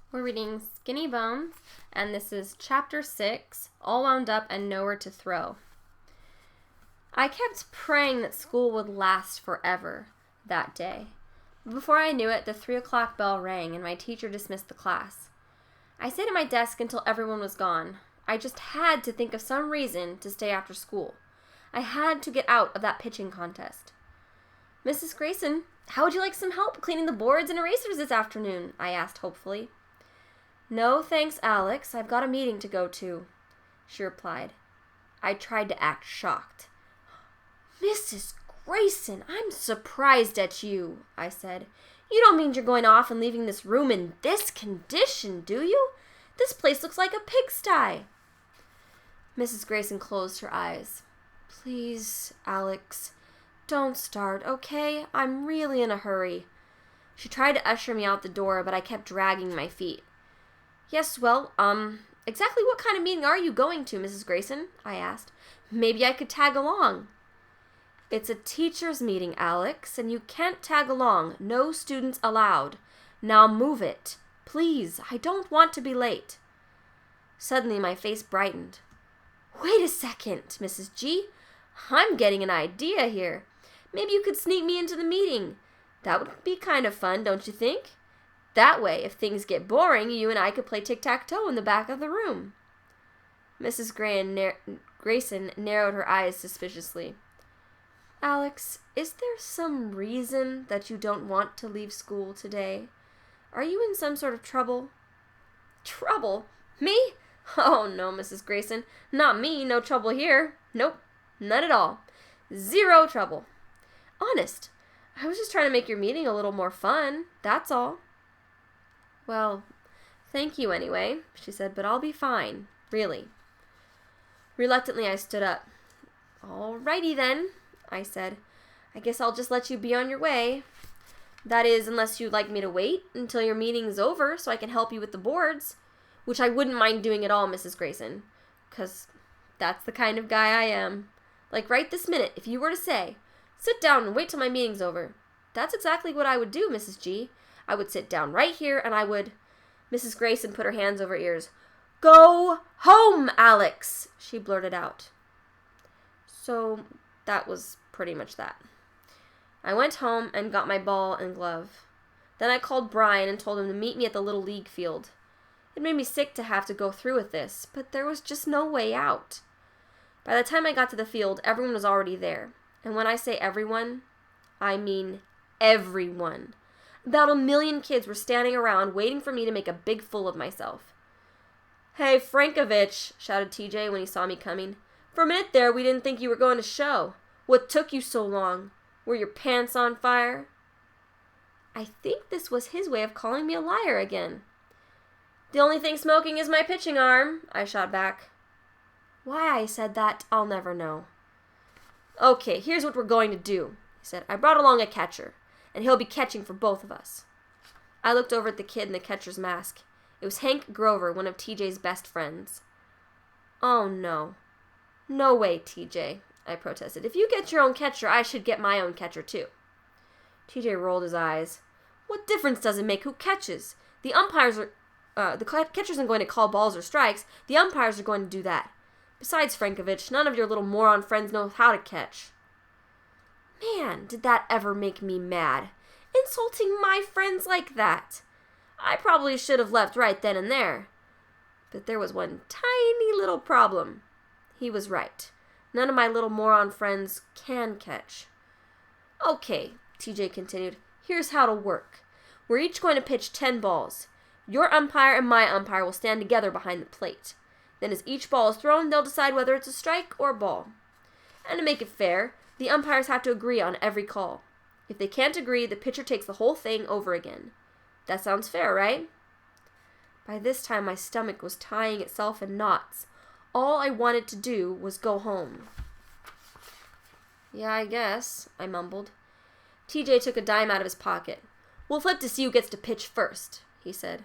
We're reading Skinny Bones, and this is Chapter 6, All Wound Up and Nowhere to Throw. I kept praying that school would last forever that day. Before I knew it, the 3 o'clock bell rang and my teacher dismissed the class. I stayed at my desk until everyone was gone. I just had to think of some reason to stay after school. I had to get out of that pitching contest. Mrs. Grayson, how would you like some help cleaning the boards and erasers this afternoon? I asked hopefully. No, thanks, Alex. I've got a meeting to go to, she replied. I tried to act shocked. Mrs. Grayson, I'm surprised at you, I said. You don't mean you're going off and leaving this room in this condition, do you? This place looks like a pigsty. Mrs. Grayson closed her eyes. Please, Alex, don't start, okay? I'm really in a hurry. She tried to usher me out the door, but I kept dragging my feet. Yes, well, exactly what kind of meeting are you going to, Mrs. Grayson? I asked. Maybe I could tag along. It's a teacher's meeting, Alex, and you can't tag along. No students allowed. Now move it. Please, I don't want to be late. Suddenly, my face brightened. Wait a second, Mrs. G. I'm getting an idea here. Maybe you could sneak me into the meeting. That would be kind of fun, don't you think? That way, if things get boring, you and I could play tic-tac-toe in the back of the room. Mrs. Grayson narrowed her eyes suspiciously. Alex, is there some reason that you don't want to leave school today? Are you in some sort of trouble? Trouble? Me? Oh, no, Mrs. Grayson. Not me. No trouble here. Nope. None at all. Zero trouble. Honest. I was just trying to make your meeting a little more fun. That's all. Well, thank you anyway, she said, but I'll be fine. Really. Reluctantly, I stood up. Alrighty then, I said. I guess I'll just let you be on your way. That is, unless you'd like me to wait until your meeting's over so I can help you with the boards, which I wouldn't mind doing at all, Mrs. Grayson, 'cause that's the kind of guy I am. Like right this minute, if you were to say, sit down and wait till my meeting's over, that's exactly what I would do, Mrs. G. I would sit down right here and I would... Mrs. Grayson put her hands over her ears. Go home, Alex, she blurted out. So that was pretty much that. I went home and got my ball and glove. Then I called Brian and told him to meet me at the Little League field. It made me sick to have to go through with this, but there was just no way out. By the time I got to the field, everyone was already there. And when I say everyone, I mean everyone. About 1 million kids were standing around waiting for me to make a big fool of myself. Hey, Frankovich, shouted TJ when he saw me coming. For a minute there, we didn't think you were going to show. What took you so long? Were your pants on fire? I think this was his way of calling me a liar again. The only thing smoking is my pitching arm, I shot back. Why I said that, I'll never know. Okay, here's what we're going to do, he said. I brought along a catcher, and he'll be catching for both of us. I looked over at the kid in the catcher's mask. It was Hank Grover, one of TJ's best friends. Oh, no. No way, TJ, I protested. If you get your own catcher, I should get my own catcher, too. TJ rolled his eyes. What difference does it make who catches? The catcher isn't going to call balls or strikes. The umpires are going to do that. Besides, Frankovich, none of your little moron friends know how to catch. Man, did that ever make me mad. Insulting my friends like that. I probably should have left right then and there. But there was one tiny little problem. He was right. None of my little moron friends can catch. Okay, TJ continued. Here's how it'll work. We're each going to pitch 10 balls. Your umpire and my umpire will stand together behind the plate. Then as each ball is thrown, they'll decide whether it's a strike or a ball. And to make it fair, the umpires have to agree on every call. If they can't agree, the pitcher takes the whole thing over again. That sounds fair, right? By this time, my stomach was tying itself in knots. All I wanted to do was go home. Yeah, I guess, I mumbled. TJ took a dime out of his pocket. We'll flip to see who gets to pitch first, he said.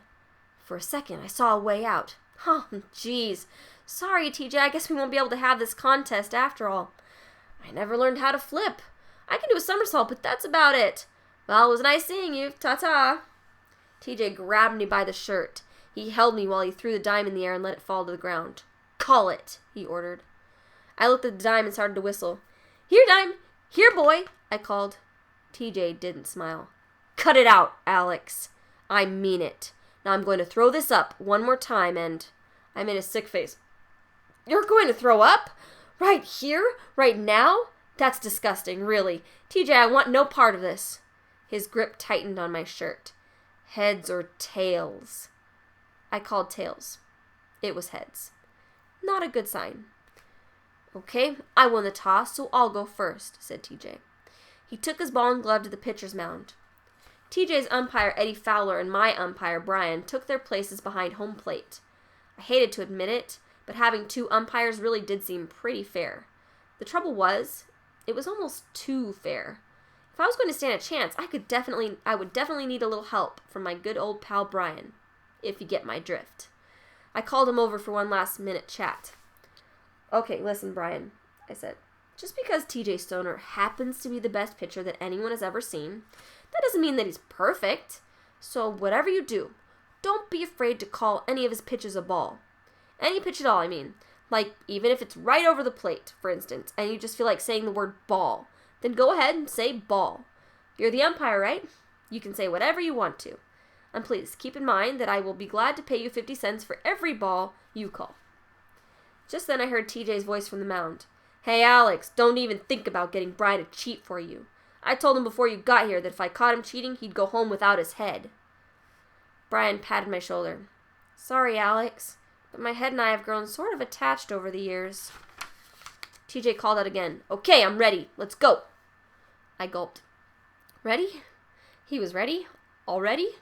For a second, I saw a way out. Oh, jeez. Sorry, TJ, I guess we won't be able to have this contest after all. I never learned how to flip. I can do a somersault, but that's about it. Well, it was nice seeing you. Ta-ta. TJ grabbed me by the shirt. He held me while he threw the dime in the air and let it fall to the ground. "Call it," he ordered. I looked at the dime and started to whistle. "Here, dime! Here, boy!" I called. TJ didn't smile. "Cut it out, Alex. I mean it. Now I'm going to throw this up one more time and..." I made a sick face. "You're going to throw up? Right here? Right now? That's disgusting, really. TJ, I want no part of this." His grip tightened on my shirt. "Heads or tails?" I called tails. It was heads. Not a good sign. "Okay, I won the toss, so I'll go first," said TJ. He took his ball and glove to the pitcher's mound. TJ's umpire, Eddie Fowler, and my umpire, Brian, took their places behind home plate. I hated to admit it, but having two umpires really did seem pretty fair. The trouble was, it was almost too fair. If I was going to stand a chance, I would definitely need a little help from my good old pal Brian, if you get my drift. I called him over for one last-minute chat. "Okay, listen, Brian," I said. "Just because TJ Stoner happens to be the best pitcher that anyone has ever seen, that doesn't mean that he's perfect. So whatever you do, don't be afraid to call any of his pitches a ball. Any pitch at all, I mean. Like, even if it's right over the plate, for instance, and you just feel like saying the word ball, then go ahead and say ball. You're the umpire, right? You can say whatever you want to. And please, keep in mind that I will be glad to pay you 50 cents for every ball you call." Just then I heard TJ's voice from the mound. "Hey, Alex, don't even think about getting Brian to cheat for you. I told him before you got here that if I caught him cheating, he'd go home without his head." Brian patted my shoulder. "Sorry, Alex, but my head and I have grown sort of attached over the years." TJ called out again. "Okay, I'm ready. Let's go." I gulped. "Ready?" He was ready. "Already?"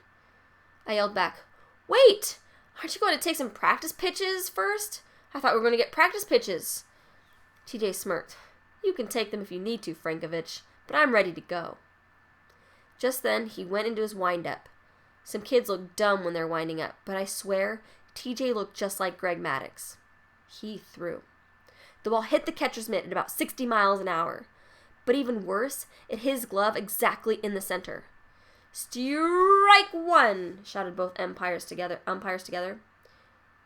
I yelled back, "Wait! Aren't you going to take some practice pitches first? I thought we were going to get practice pitches." TJ smirked. "You can take them if you need to, Frankovich, but I'm ready to go." Just then, he went into his wind-up. Some kids look dumb when they're winding up, but I swear, TJ looked just like Greg Maddux. He threw. The ball hit the catcher's mitt at about 60 miles an hour. But even worse, it hit his glove exactly in the center. "Strike one!" shouted both umpires together.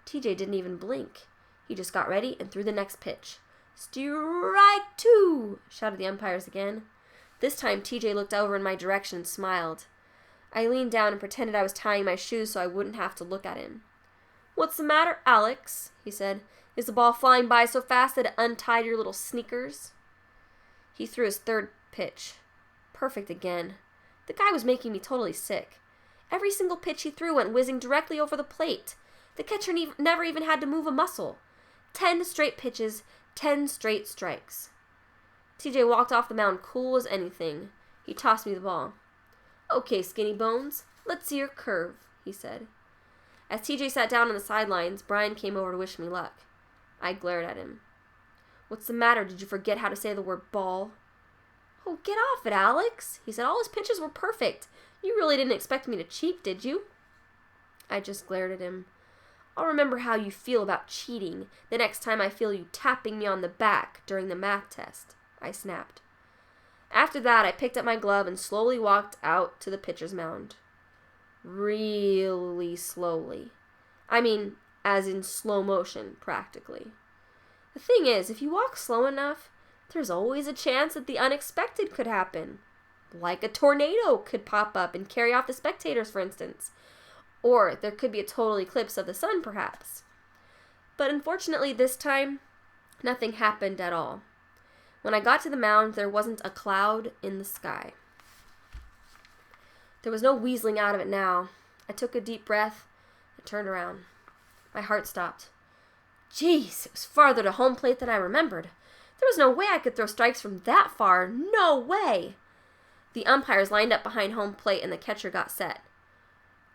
TJ didn't even blink. He just got ready and threw the next pitch. "Strike two!" shouted the umpires again. This time TJ looked over in my direction and smiled. I leaned down and pretended I was tying my shoes so I wouldn't have to look at him. "What's the matter, Alex?" he said. "Is the ball flying by so fast that it untied your little sneakers?" He threw his third pitch. Perfect again. The guy was making me totally sick. Every single pitch he threw went whizzing directly over the plate. The catcher never even had to move a muscle. 10 straight pitches, 10 straight strikes. TJ walked off the mound cool as anything. He tossed me the ball. "Okay, Skinny Bones, let's see your curve," he said. As TJ sat down on the sidelines, Brian came over to wish me luck. I glared at him. "What's the matter? Did you forget how to say the word ball?" "Oh, get off it, Alex," he said. "All his pitches were perfect. You really didn't expect me to cheat, did you?" I just glared at him. "I'll remember how you feel about cheating the next time I feel you tapping me on the back during the math test," I snapped. After that, I picked up my glove and slowly walked out to the pitcher's mound. Really slowly. I mean, as in slow motion, practically. The thing is, if you walk slow enough, there's always a chance that the unexpected could happen. Like a tornado could pop up and carry off the spectators, for instance. Or there could be a total eclipse of the sun, perhaps. But unfortunately, this time, nothing happened at all. When I got to the mound, there wasn't a cloud in the sky. There was no weaseling out of it now. I took a deep breath and turned around. My heart stopped. Jeez, it was farther to home plate than I remembered. There was no way I could throw strikes from that far. No way! The umpires lined up behind home plate and the catcher got set.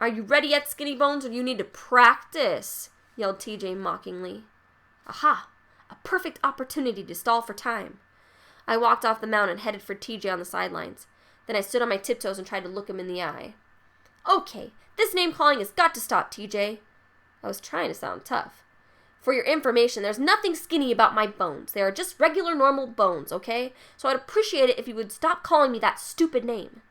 "Are you ready yet, Skinny Bones, or do you need to practice?" yelled TJ mockingly. Aha! A perfect opportunity to stall for time. I walked off the mound and headed for TJ on the sidelines. Then I stood on my tiptoes and tried to look him in the eye. "Okay, this name-calling has got to stop, TJ." I was trying to sound tough. "For your information, there's nothing skinny about my bones. They are just regular, normal bones, okay? So I'd appreciate it if you would stop calling me that stupid name."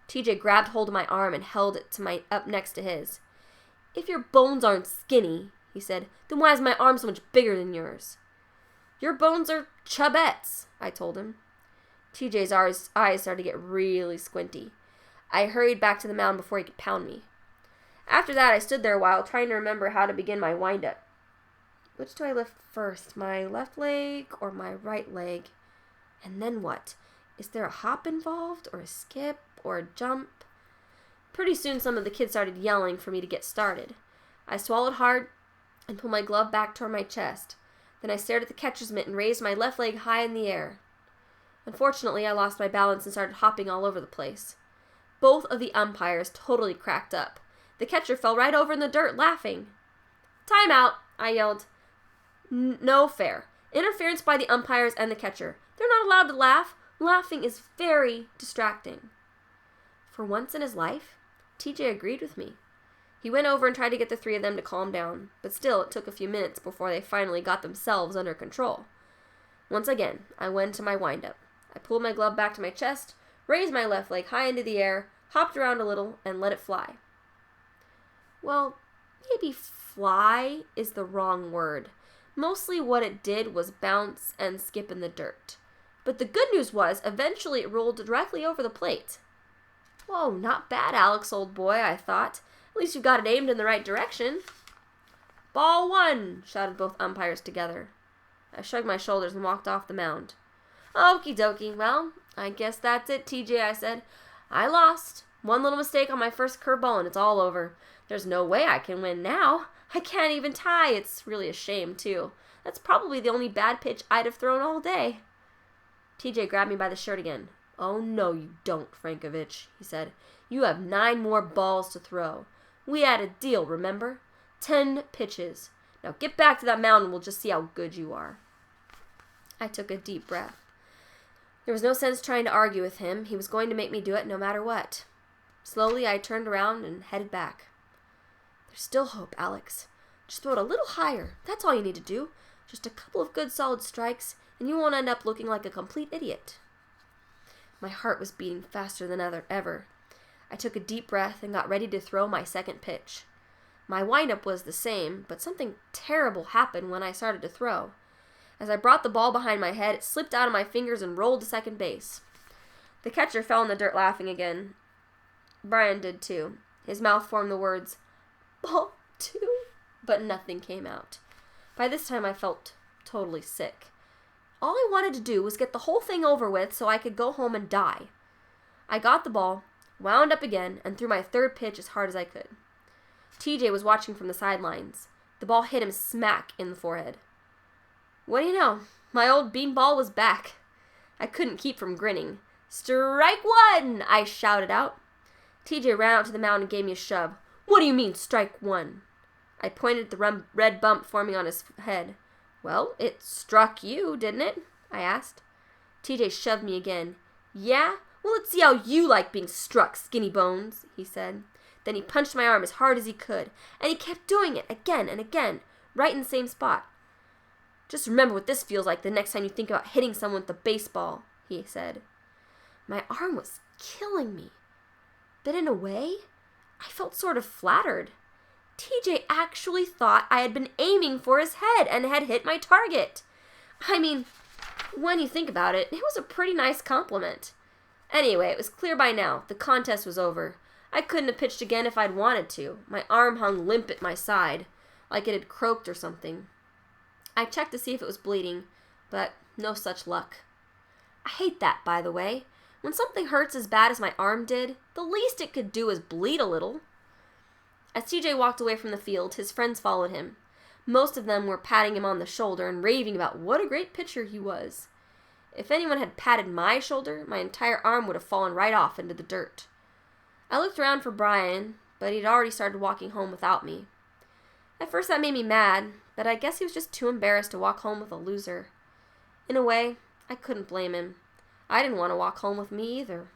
TJ grabbed hold of my arm and held it up next to his. If your bones aren't skinny, he said, then why is my arm so much bigger than yours? Your bones are chubettes, I told him. TJ's eyes started to get really squinty. I hurried back to the mound before he could pound me. After that, I stood there a while, trying to remember how to begin my wind-up. Which do I lift first, my left leg or my right leg? And then what? Is there a hop involved, or a skip, or a jump? Pretty soon some of the kids started yelling for me to get started. I swallowed hard and pulled my glove back toward my chest. Then I stared at the catcher's mitt and raised my left leg high in the air. Unfortunately, I lost my balance and started hopping all over the place. Both of the umpires totally cracked up. The catcher fell right over in the dirt, laughing. "Time out," I yelled. "No fair. Interference by the umpires and the catcher. They're not allowed to laugh. Laughing is very distracting." For once in his life, TJ agreed with me. He went over and tried to get the three of them to calm down, but still it took a few minutes before they finally got themselves under control. Once again, I went into my wind-up. I pulled my glove back to my chest, raised my left leg high into the air, hopped around a little, and let it fly. Well, maybe fly is the wrong word. Mostly what it did was bounce and skip in the dirt. But the good news was, eventually it rolled directly over the plate. Whoa, not bad, Alex, old boy, I thought. At least you've got it aimed in the right direction. "Ball one," shouted both umpires together. I shrugged my shoulders and walked off the mound. "Okie dokie, well, I guess that's it, TJ," I said. "I lost. One little mistake on my first curveball and it's all over. There's no way I can win now. I can't even tie. It's really a shame, too. That's probably the only bad pitch I'd have thrown all day." TJ grabbed me by the shirt again. "Oh, no, you don't, Frankovich," he said. "You have 9 more balls to throw. We had a deal, remember? 10 pitches. Now get back to that mound and we'll just see how good you are." I took a deep breath. There was no sense trying to argue with him. He was going to make me do it no matter what. Slowly, I turned around and headed back. "There's still hope, Alex. Just throw it a little higher. That's all you need to do. Just a couple of good solid strikes, and you won't end up looking like a complete idiot." My heart was beating faster than ever. I took a deep breath and got ready to throw my second pitch. My windup was the same, but something terrible happened when I started to throw. As I brought the ball behind my head, it slipped out of my fingers and rolled to second base. The catcher fell in the dirt laughing again. Brian did too. His mouth formed the words, "Ball 2," but nothing came out. By this time I felt totally sick. All I wanted to do was get the whole thing over with so I could go home and die. I got the ball, wound up again, and threw my third pitch as hard as I could. TJ was watching from the sidelines. The ball hit him smack in the forehead. What do you know? My old beanball was back. I couldn't keep from grinning. "Strike one!" I shouted out. TJ ran out to the mound and gave me a shove. "What do you mean, strike one?" I pointed at the red bump forming on his head. "Well, it struck you, didn't it?" I asked. TJ shoved me again. "Yeah? Well, let's see how you like being struck, skinny bones," he said. Then he punched my arm as hard as he could, and he kept doing it again and again, right in the same spot. "Just remember what this feels like the next time you think about hitting someone with a baseball," he said. My arm was killing me. But in a way, I felt sort of flattered. TJ actually thought I had been aiming for his head and had hit my target. I mean, when you think about it, it was a pretty nice compliment. Anyway, it was clear by now. The contest was over. I couldn't have pitched again if I'd wanted to. My arm hung limp at my side, like it had croaked or something. I checked to see if it was bleeding, but no such luck. I hate that, by the way. When something hurts as bad as my arm did, the least it could do is bleed a little. As TJ walked away from the field, his friends followed him. Most of them were patting him on the shoulder and raving about what a great pitcher he was. If anyone had patted my shoulder, my entire arm would have fallen right off into the dirt. I looked around for Brian, but he'd already started walking home without me. At first that made me mad, but I guess he was just too embarrassed to walk home with a loser. In a way, I couldn't blame him. I didn't want to walk home with me either.